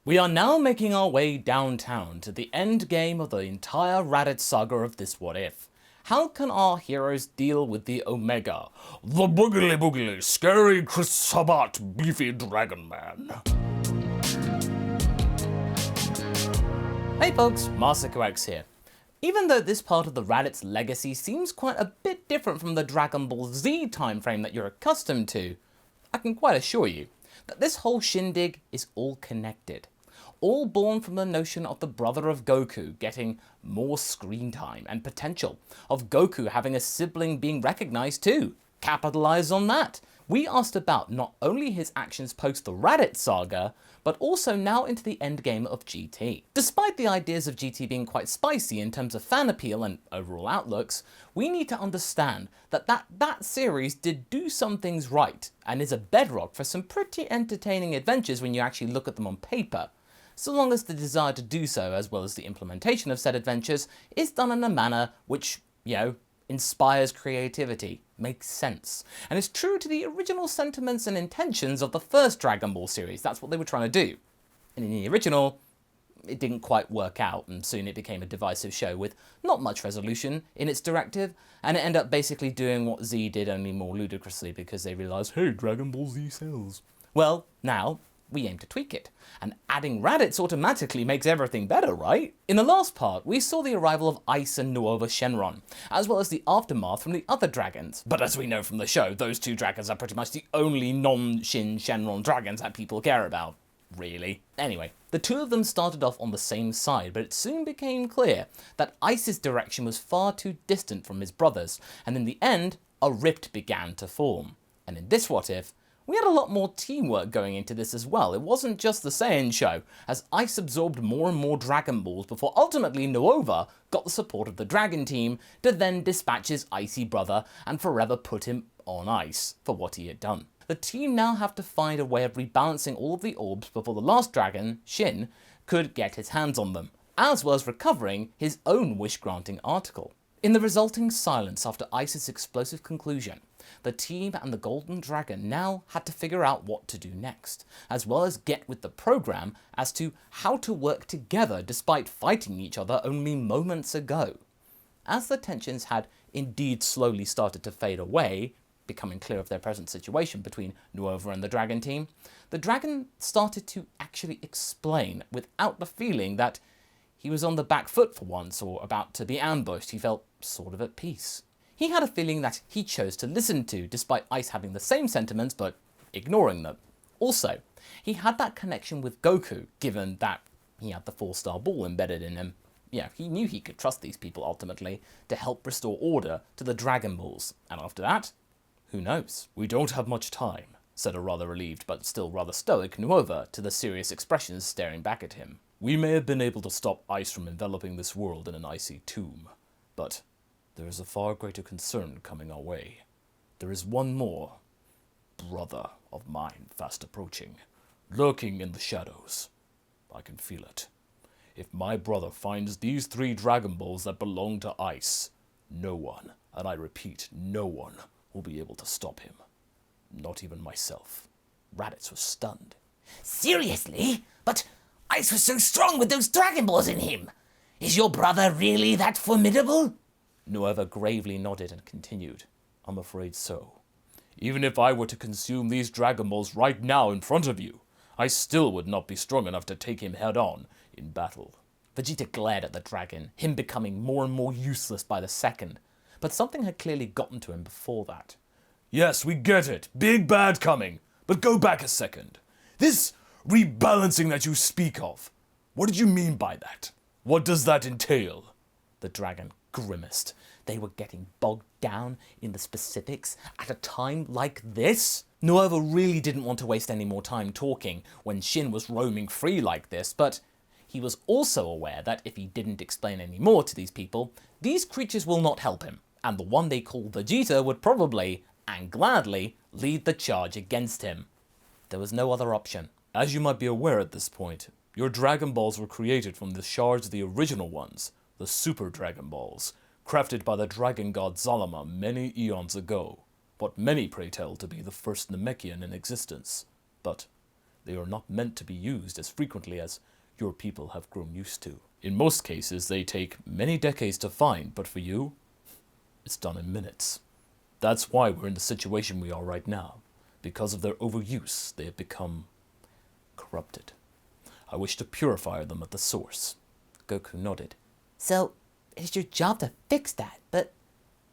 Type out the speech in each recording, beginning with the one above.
We are now making our way downtown to the end game of the entire Raditz saga of this What If. How can our heroes deal with the Omega, the boogly boogly, scary Chris Sabat, beefy dragon man? Hey folks, MasakoX here. Even though this part of the Raditz legacy seems quite a bit different from the Dragon Ball Z timeframe that you're accustomed to, I can quite assure you that this whole shindig is all connected. All born from the notion of the brother of Goku getting more screen time and potential, of Goku having a sibling being recognized too. Capitalize on that. We asked about not only his actions post the Raditz saga, but also now into the endgame of GT. Despite the ideas of GT being quite spicy in terms of fan appeal and overall outlooks, we need to understand that that series did do some things right, and is a bedrock for some pretty entertaining adventures when you actually look at them on paper, so long as the desire to do so, as well as the implementation of said adventures, is done in a manner which, inspires creativity, makes sense, and is true to the original sentiments and intentions of the first Dragon Ball series. That's what they were trying to do. And in the original, it didn't quite work out, and soon it became a divisive show with not much resolution in its directive, and it ended up basically doing what Z did, only more ludicrously, because they realised, hey, Dragon Ball Z sells. Well, now we aim to tweak it, and adding Raditz automatically makes everything better, right? In the last part, we saw the arrival of Ice and Nueva Shenron, as well as the aftermath from the other dragons. But as we know from the show, those two dragons are pretty much the only non-Shin Shenron dragons that people care about. Really? Anyway, the two of them started off on the same side, but it soon became clear that Ice's direction was far too distant from his brother's, and in the end, a rift began to form. And in this What If, we had a lot more teamwork going into this as well. It wasn't just the Saiyan show, as Ice absorbed more and more Dragon Balls before ultimately Nueva got the support of the Dragon team to then dispatch his icy brother and forever put him on ice for what he had done. The team now have to find a way of rebalancing all of the orbs before the last dragon, Shin, could get his hands on them, as well as recovering his own wish-granting article. In the resulting silence after Ice's explosive conclusion, the team and the Golden Dragon now had to figure out what to do next, as well as get with the program as to how to work together despite fighting each other only moments ago. As the tensions had indeed slowly started to fade away, becoming clear of their present situation between Nueva and the Dragon team, the Dragon started to actually explain without the feeling that he was on the back foot for once or about to be ambushed. He felt sort of at peace. He had a feeling that he chose to listen to, despite Ice having the same sentiments but ignoring them. Also, he had that connection with Goku, given that he had the 4-star ball embedded in him. Yeah, he knew he could trust these people ultimately to help restore order to the Dragon Balls. And after that, who knows? We don't have much time, said a rather relieved but still rather stoic Nueva to the serious expressions staring back at him. We may have been able to stop Ice from enveloping this world in an icy tomb, but there is a far greater concern coming our way. There is one more brother of mine fast approaching, lurking in the shadows. I can feel it. If my brother finds these 3 Dragon Balls that belong to Ice, no one, and I repeat, no one, will be able to stop him. Not even myself. Raditz was stunned. Seriously? But Ice was so strong with those Dragon Balls in him. Is your brother really that formidable? Nueva gravely nodded and continued. I'm afraid so. Even if I were to consume these Dragon Balls right now in front of you, I still would not be strong enough to take him head-on in battle. Vegeta glared at the dragon, him becoming more and more useless by the second, but something had clearly gotten to him before that. Yes, we get it. Big bad coming. But go back a second. This rebalancing that you speak of, what did you mean by that? What does that entail? The dragon grimaced. They were getting bogged down in the specifics at a time like this? Nueva really didn't want to waste any more time talking when Shin was roaming free like this, but he was also aware that if he didn't explain any more to these people, these creatures will not help him, and the one they call Vegeta would probably, and gladly, lead the charge against him. There was no other option. As you might be aware at this point, your Dragon Balls were created from the shards of the original ones, the Super Dragon Balls, crafted by the dragon god Zalama many eons ago, what many pray tell to be the first Namekian in existence. But They are not meant to be used as frequently as your people have grown used to. In most cases, they take many decades to find, but for you, it's done in minutes. That's why we're in the situation we are right now. Because of their overuse, they have become corrupted. I wish to purify them at the source. Goku nodded. So, it's your job to fix that, but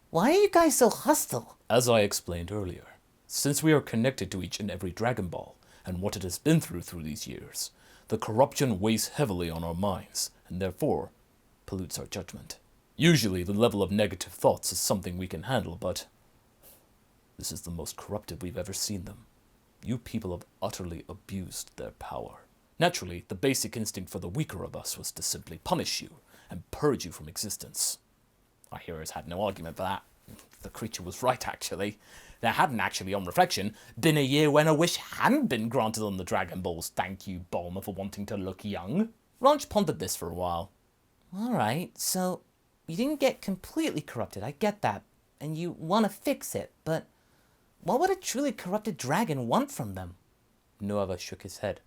why are you guys so hostile? As I explained earlier, since we are connected to each and every Dragon Ball, and what it has been through these years, the corruption weighs heavily on our minds, and therefore pollutes our judgment. Usually the level of negative thoughts is something we can handle, but this is the most corrupted we've ever seen them. You people have utterly abused their power. Naturally, the basic instinct for the weaker of us was to simply punish you and purge you from existence. Our heroes had no argument for that. The creature was right, actually. There hadn't actually, on reflection, been a year when a wish hadn't been granted on the Dragon Balls. Thank you, Bulma, for wanting to look young. Ranch pondered this for a while. Alright, so you didn't get completely corrupted, I get that, and you want to fix it, but what would a truly corrupted dragon want from them? Nueva shook his head.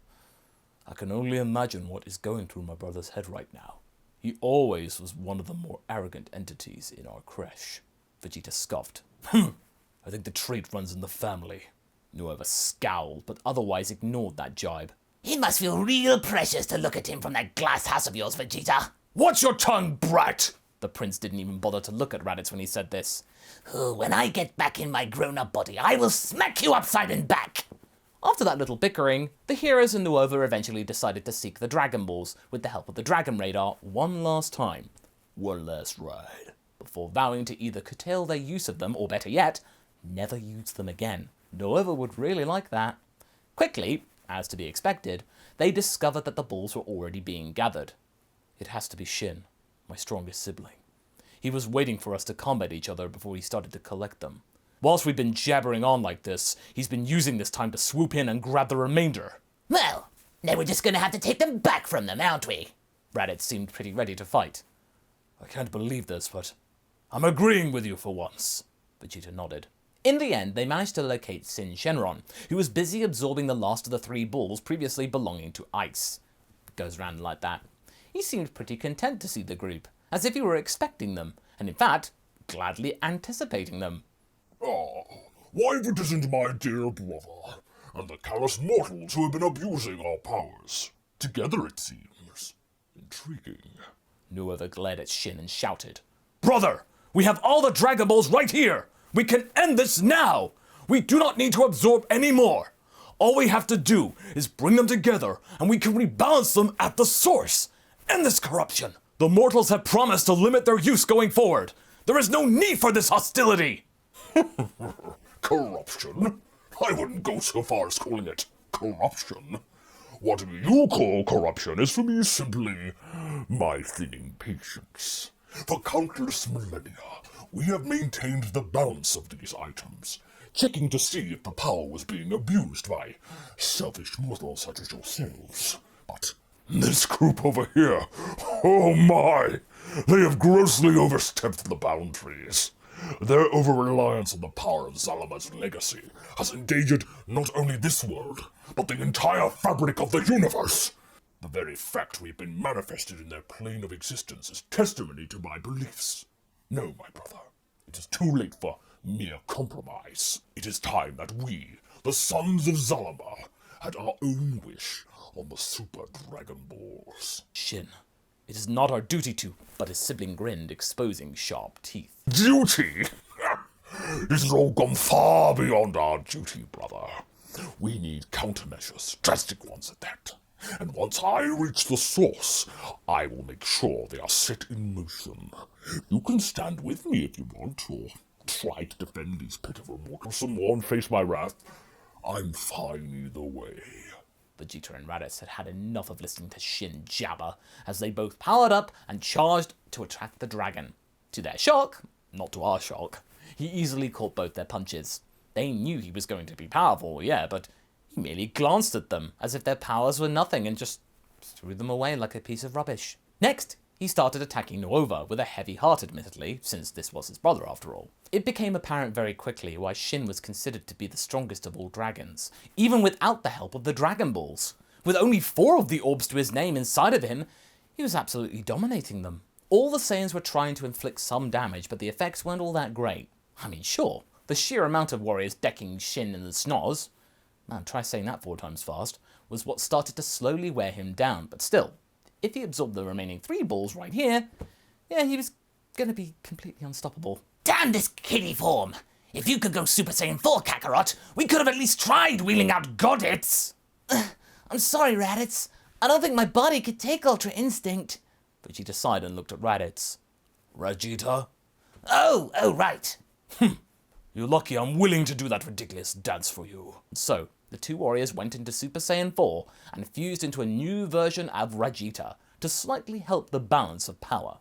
I can only imagine what is going through my brother's head right now. He always was one of the more arrogant entities in our creche. Vegeta scoffed. I think the trait runs in the family. Nueva scowled, but otherwise ignored that jibe. It must feel real precious to look at him from that glass house of yours, Vegeta. Watch your tongue, brat! The prince didn't even bother to look at Raditz when he said this. Oh, when I get back in my grown-up body, I will smack you upside and back! After that little bickering, the heroes and Nueva eventually decided to seek the Dragon Balls with the help of the Dragon Radar one last time. One last ride. Before vowing to either curtail their use of them, or better yet, never use them again. Nueva would really like that. Quickly, as to be expected, they discovered that the balls were already being gathered. It has to be Shin, my strongest sibling. He was waiting for us to combat each other before he started to collect them. Whilst we've been jabbering on like this, he's been using this time to swoop in and grab the remainder. Well, now we're just gonna have to take them back from them, aren't we? Raditz seemed pretty ready to fight. I can't believe this, but I'm agreeing with you for once. Vegeta nodded. In the end, they managed to locate Shenron, who was busy absorbing the last of the 3 balls previously belonging to Ice. It goes round like that. He seemed pretty content to see the group, as if he were expecting them, and in fact, gladly anticipating them. Ah, why if it isn't my dear brother, and the callous mortals who have been abusing our powers? Together, it seems. Intriguing. Nueva glared at Shin and shouted, Brother, we have all the Dragon Balls right here! We can end this now! We do not need to absorb any more! All we have to do is bring them together, and we can rebalance them at the source! End this corruption! The mortals have promised to limit their use going forward! There is no need for this hostility! Corruption? I wouldn't go so far as calling it corruption. What you call corruption is for me simply my thinning patience. For countless millennia, we have maintained the balance of these items, checking to see if the power was being abused by selfish mortals such as yourselves. But this group over here, oh my! They have grossly overstepped the boundaries. Their over-reliance on the power of Zalama's legacy has endangered not only this world, but the entire fabric of the universe. The very fact we've been manifested in their plane of existence is testimony to my beliefs. No, my brother, it is too late for mere compromise. It is time that we, the sons of Zalama, had our own wish on the Super Dragon Balls. Shin, it is not our duty to, but his sibling grinned, exposing sharp teeth. Duty? This has all gone far beyond our duty, brother. We need countermeasures, drastic ones at that. And once I reach the source, I will make sure they are set in motion. You can stand with me if you want, or try to defend these pitiful mortals some more and face my wrath. I'm fine either way. Vegeta and Raditz had had enough of listening to Shin jabber, as they both powered up and charged to attack the dragon. To their shock, not to our shock, he easily caught both their punches. They knew he was going to be powerful, yeah, but he merely glanced at them, as if their powers were nothing, and just threw them away like a piece of rubbish. Next, he started attacking Nueva with a heavy heart, admittedly, since this was his brother after all. It became apparent very quickly why Shin was considered to be the strongest of all dragons, even without the help of the Dragon Balls. With only 4 of the orbs to his name inside of him, he was absolutely dominating them. All the Saiyans were trying to inflict some damage, but the effects weren't all that great. I mean, sure, the sheer amount of warriors decking Shin in the schnoz, man, try saying that 4 times fast, was what started to slowly wear him down, but still, if he absorbed the remaining 3 balls right here, yeah, he was going to be completely unstoppable. Damn this kiddie form! If you could go Super Saiyan 4, Kakarot, we could have at least tried wheeling out Godits! I'm sorry, Raditz. I don't think my body could take Ultra Instinct. Vegeta sighed and looked at Raditz. Raditz? Oh, right. You're lucky I'm willing to do that ridiculous dance for you. So, the 2 warriors went into Super Saiyan 4 and fused into a new version of Raditz to slightly help the balance of power.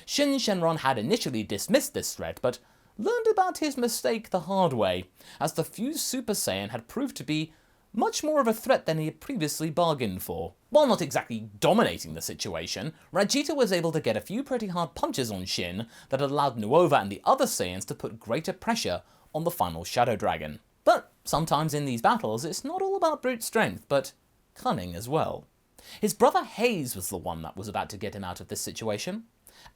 Shenron had initially dismissed this threat, but learned about his mistake the hard way, as the fused Super Saiyan had proved to be much more of a threat than he had previously bargained for. While not exactly dominating the situation, Raditz was able to get a few pretty hard punches on Shin that allowed Nueva and the other Saiyans to put greater pressure on the final Shadow Dragon. But sometimes in these battles, it's not all about brute strength, but cunning as well. His brother Haze was the one that was about to get him out of this situation.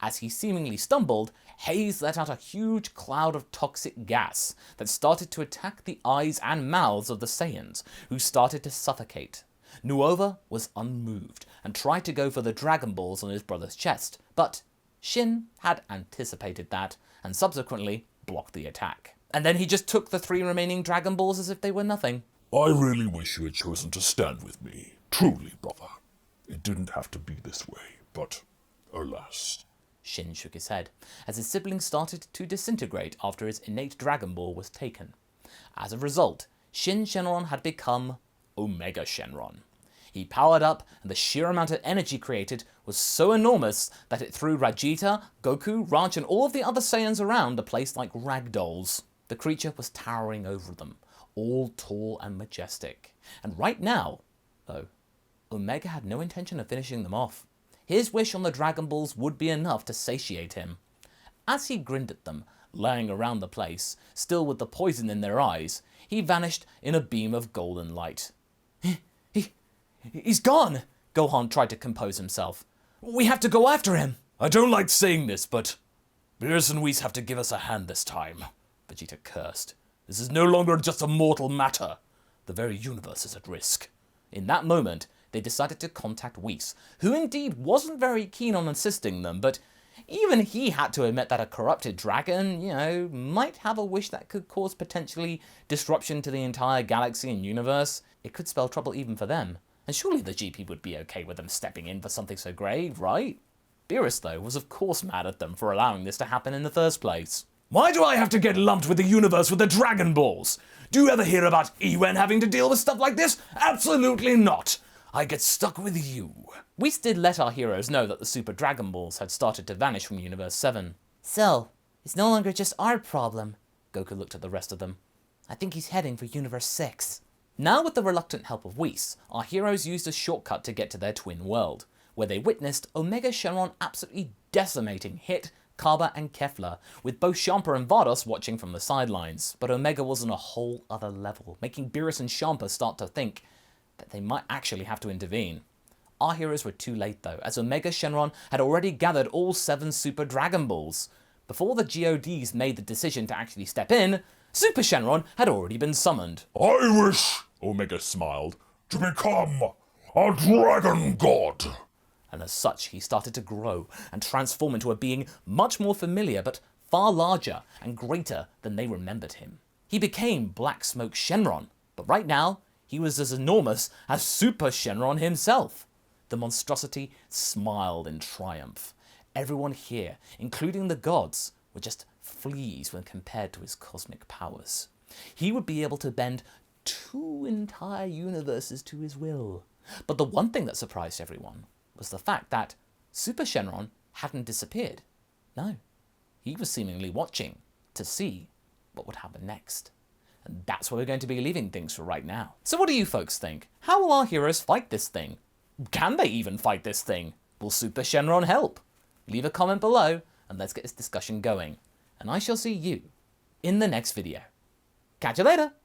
As he seemingly stumbled, Haze let out a huge cloud of toxic gas that started to attack the eyes and mouths of the Saiyans, who started to suffocate. Nueva was unmoved and tried to go for the Dragon Balls on his brother's chest, but Shin had anticipated that and subsequently blocked the attack. And then he just took the 3 remaining Dragon Balls as if they were nothing. I really wish you had chosen to stand with me. Truly, brother. It didn't have to be this way, but alas. Shin shook his head, as his siblings started to disintegrate after his innate Dragon Ball was taken. As a result, Shenron had become Omega Shenron. He powered up, and the sheer amount of energy created was so enormous that it threw Raditz, Goku, Ranch, and all of the other Saiyans around a place like rag dolls. The creature was towering over them, all tall and majestic. And right now, though, Omega had no intention of finishing them off. His wish on the Dragon Balls would be enough to satiate him. As he grinned at them, laying around the place, still with the poison in their eyes, he vanished in a beam of golden light. He's gone! Gohan tried to compose himself. We have to go after him! I don't like saying this, but Beerus and Whis have to give us a hand this time, Vegeta cursed. This is no longer just a mortal matter. The very universe is at risk. In that moment, they decided to contact Whis, who indeed wasn't very keen on assisting them, but even he had to admit that a corrupted dragon, might have a wish that could cause potentially disruption to the entire galaxy and universe. It could spell trouble even for them. And surely the GP would be okay with them stepping in for something so grave, right? Beerus, though, was of course mad at them for allowing this to happen in the first place. Why do I have to get lumped with the universe with the Dragon Balls? Do you ever hear about Ewen having to deal with stuff like this? Absolutely not. I get stuck with you. Whis did let our heroes know that the Super Dragon Balls had started to vanish from Universe 7. So, it's no longer just our problem. Goku looked at the rest of them. I think he's heading for Universe 6. Now, with the reluctant help of Whis, our heroes used a shortcut to get to their twin world, where they witnessed Omega Shenron absolutely decimating Hit, Kaba, and Kefla, with both Champa and Vados watching from the sidelines. But Omega was on a whole other level, making Beerus and Champa start to think that they might actually have to intervene. Our heroes were too late though, as Omega Shenron had already gathered all 7 Super Dragon Balls. Before the GODs made the decision to actually step in, Super Shenron had already been summoned. I wish, Omega smiled, to become a Dragon God. And as such, he started to grow and transform into a being much more familiar but far larger and greater than they remembered him. He became Black Smoke Shenron, but right now, he was as enormous as Super Shenron himself. The monstrosity smiled in triumph. Everyone here, including the gods, were just fleas when compared to his cosmic powers. He would be able to bend 2 entire universes to his will. But the one thing that surprised everyone was the fact that Super Shenron hadn't disappeared. No, he was seemingly watching to see what would happen next. And that's where we're going to be leaving things for right now. So what do you folks think? How will our heroes fight this thing? Can they even fight this thing? Will Super Shenron help? leave a comment below and let's get this discussion going. And I shall see you in the next video. Catch you later!